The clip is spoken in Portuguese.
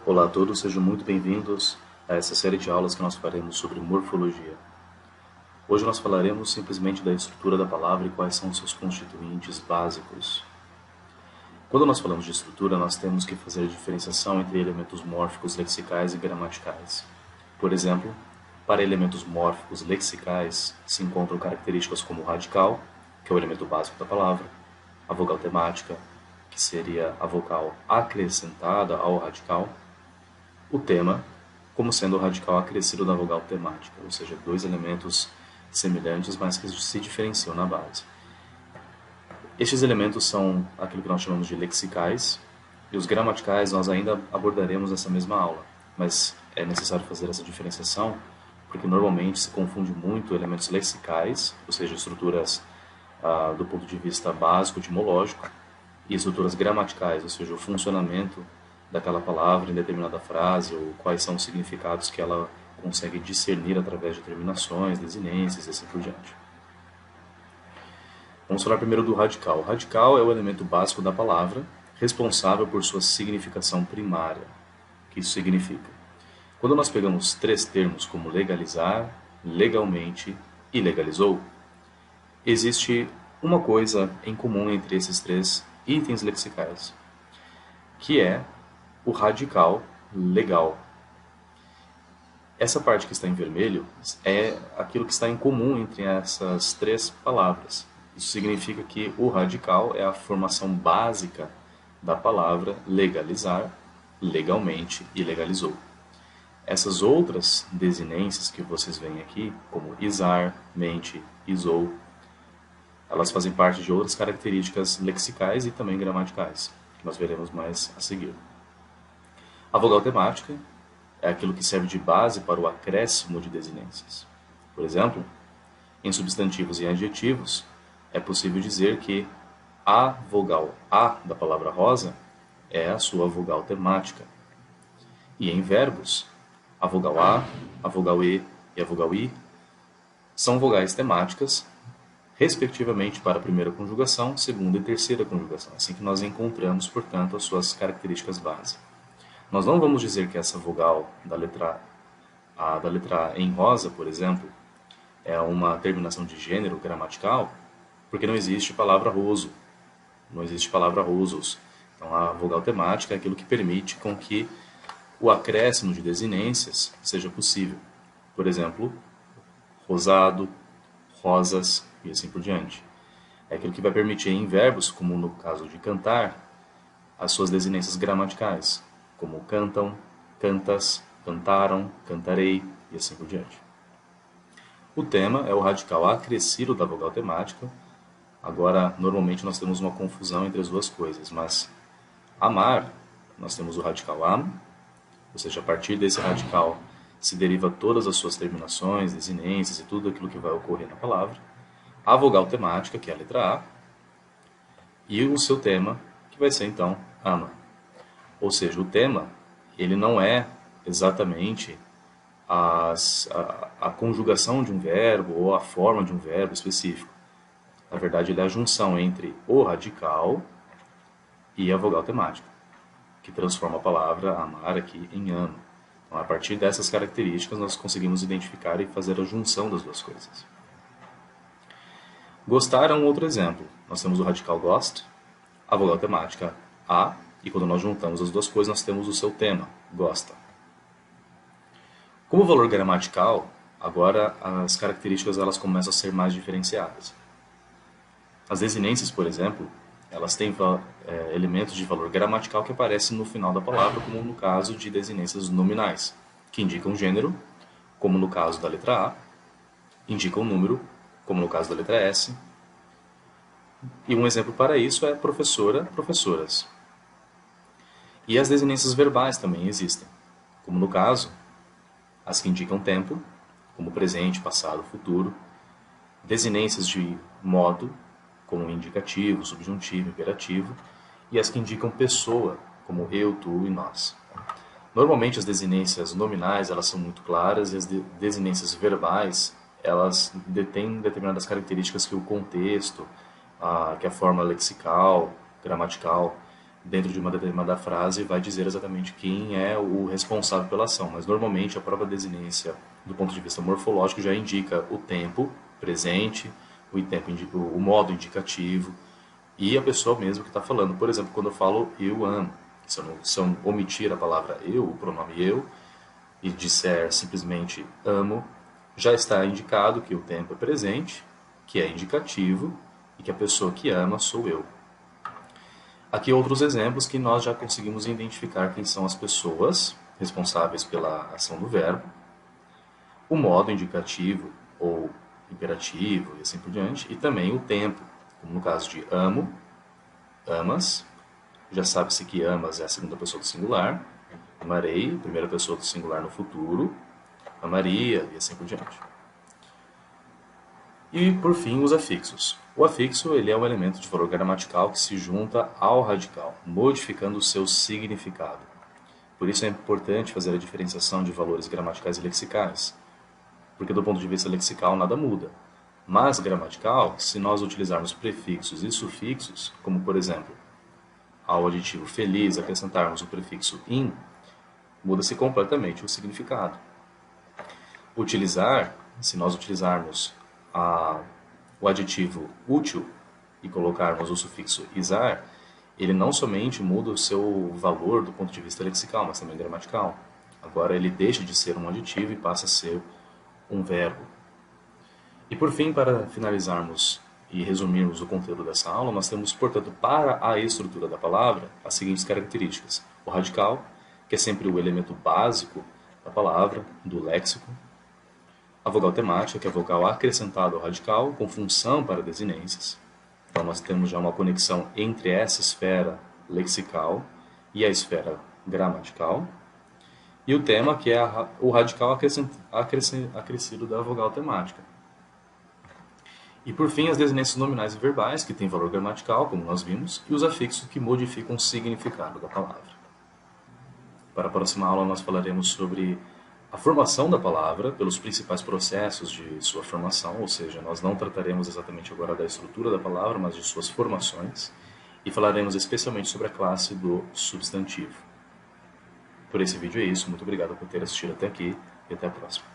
Olá a todos, sejam muito bem-vindos a essa série de aulas que nós faremos sobre morfologia. Hoje nós falaremos simplesmente da estrutura da palavra e quais são os seus constituintes básicos. Quando nós falamos de estrutura, nós temos que fazer a diferenciação entre elementos mórficos, lexicais e gramaticais. Por exemplo, para elementos mórficos lexicais se encontram características como o radical, que é o elemento básico da palavra, a vogal temática, que seria a vogal acrescentada ao radical, o tema, como sendo o radical acrescido da vogal temática, ou seja, dois elementos semelhantes, mas que se diferenciam na base. Estes elementos são aquilo que nós chamamos de lexicais, e os gramaticais nós ainda abordaremos nessa mesma aula, mas é necessário fazer essa diferenciação, porque normalmente se confunde muito elementos lexicais, ou seja, estruturas do ponto de vista básico, etimológico, e estruturas gramaticais, ou seja, o funcionamento daquela palavra em determinada frase, ou quais são os significados que ela consegue discernir através de terminações, desinências e assim por diante. Vamos falar primeiro do radical. O radical é o elemento básico da palavra, responsável por sua significação primária. O que isso significa? Quando nós pegamos três termos como legalizar, legalmente e legalizou, existe uma coisa em comum entre esses três itens lexicais, que é o radical legal. Essa parte que está em vermelho é aquilo que está em comum entre essas três palavras. Isso significa que o radical é a formação básica da palavra legalizar, legalmente e legalizou. Essas outras desinências que vocês veem aqui, como isar, mente, isou, elas fazem parte de outras características lexicais e também gramaticais, que nós veremos mais a seguir. A vogal temática é aquilo que serve de base para o acréscimo de desinências. Por exemplo, em substantivos e adjetivos, é possível dizer que a vogal A da palavra rosa é a sua vogal temática. E em verbos, a vogal a vogal E e a vogal I são vogais temáticas, respectivamente para a primeira conjugação, segunda e terceira conjugação. Assim que nós encontramos, portanto, as suas características base. Nós não vamos dizer que essa vogal da letra A em rosa, por exemplo, é uma terminação de gênero gramatical, porque não existe palavra roso, não existe palavra rosos. Então a vogal temática é aquilo que permite com que o acréscimo de desinências seja possível. Por exemplo, rosado, rosas e assim por diante. É aquilo que vai permitir em verbos, como no caso de cantar, as suas desinências gramaticais, como cantam, cantas, cantaram, cantarei e assim por diante. O tema é o radical acrescido da vogal temática. Agora, normalmente nós temos uma confusão entre as duas coisas, mas amar, nós temos o radical am, ou seja, a partir desse radical se deriva todas as suas terminações, desinências e tudo aquilo que vai ocorrer na palavra. A vogal temática, que é a letra A, e o seu tema, que vai ser então ama. Ou seja, o tema, ele não é exatamente a conjugação de um verbo ou a forma de um verbo específico. Na verdade, ele é a junção entre o radical e a vogal temática, que transforma a palavra amar aqui em amo. Então, a partir dessas características, nós conseguimos identificar e fazer a junção das duas coisas. Gostar é um outro exemplo. Nós temos o radical gost, a vogal temática a, e quando nós juntamos as duas coisas, nós temos o seu tema, gosta. Como valor gramatical, agora as características elas começam a ser mais diferenciadas. As desinências, por exemplo, elas têm elementos de valor gramatical que aparecem no final da palavra, como no caso de desinências nominais, que indicam gênero, como no caso da letra A, indicam número, como no caso da letra S. E um exemplo para isso é professora, professoras. E as desinências verbais também existem, como no caso, as que indicam tempo, como presente, passado, futuro, desinências de modo, como indicativo, subjuntivo, imperativo, e as que indicam pessoa, como eu, tu e nós. Normalmente as desinências nominais elas são muito claras e as desinências verbais elas detêm determinadas características que o contexto, que a forma lexical, gramatical, dentro de uma determinada frase, vai dizer exatamente quem é o responsável pela ação. Mas normalmente a própria desinência, do ponto de vista morfológico, já indica o tempo presente, o modo indicativo e a pessoa mesmo que está falando. Por exemplo, quando eu falo eu amo, se eu omitir a palavra eu, o pronome eu, e disser simplesmente amo, já está indicado que o tempo é presente, que é indicativo e que a pessoa que ama sou eu. Aqui outros exemplos que nós já conseguimos identificar quem são as pessoas responsáveis pela ação do verbo, o modo indicativo ou imperativo e assim por diante, e também o tempo, como no caso de amo, amas, já sabe-se que amas é a segunda pessoa do singular, amarei, primeira pessoa do singular no futuro, amaria e assim por diante. E, por fim, os afixos. O afixo ele é um elemento de valor gramatical que se junta ao radical, modificando o seu significado. Por isso é importante fazer a diferenciação de valores gramaticais e lexicais, porque do ponto de vista lexical nada muda. Mas gramatical, se nós utilizarmos prefixos e sufixos, como por exemplo, ao adjetivo feliz acrescentarmos o prefixo in, muda-se completamente o significado. Utilizar, se nós utilizarmos o adjetivo útil e colocarmos o sufixo isar, ele não somente muda o seu valor do ponto de vista lexical, mas também gramatical. Agora ele deixa de ser um adjetivo e passa a ser um verbo. E por fim, para finalizarmos e resumirmos o conteúdo dessa aula, nós temos, portanto, para a estrutura da palavra, as seguintes características. O radical, que é sempre o elemento básico da palavra, do léxico. A vogal temática, que é a vogal acrescentada ao radical, com função para desinências. Então nós temos já uma conexão entre essa esfera lexical e a esfera gramatical. E o tema, que é o radical acrescido da vogal temática. E por fim, as desinências nominais e verbais, que têm valor gramatical, como nós vimos, e os afixos que modificam o significado da palavra. Para a próxima aula nós falaremos sobre a formação da palavra, pelos principais processos de sua formação, ou seja, nós não trataremos exatamente agora da estrutura da palavra, mas de suas formações, e falaremos especialmente sobre a classe do substantivo. Por esse vídeo é isso, muito obrigado por ter assistido até aqui, e até a próxima.